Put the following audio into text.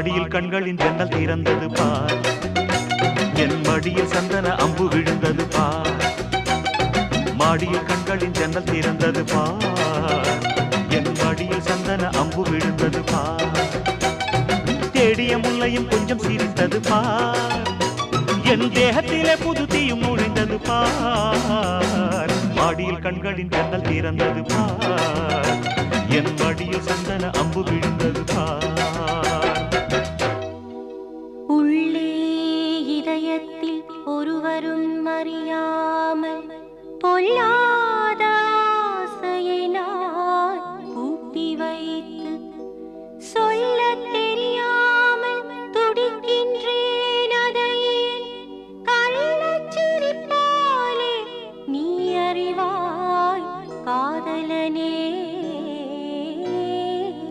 மாடியில் கண்களின் ஜன்னல் திறந்தது பார், என் மடியில் சந்தன அம்பு விழுந்தது பார். மாடியில் கண்களின் ஜன்னல் திறந்தது பார், என் மடியில் சந்தன அம்பு விழுந்தது பார். தேடிய முல்லையும் கொஞ்சம் சிரித்தது பார், என் தேகத்திலே புது தீயும் நுழைந்தது பார். மாடியில் கண்களின் ஜன்னல் திறந்தது பார், என் மடியில் சந்தன அம்பு விழுந்தது பார். உள்ளே இதயத்தில் ஒருவரும் அறியாமல் பொல்லாத ஆசையை நான் பூட்டி வைத்து சொல்ல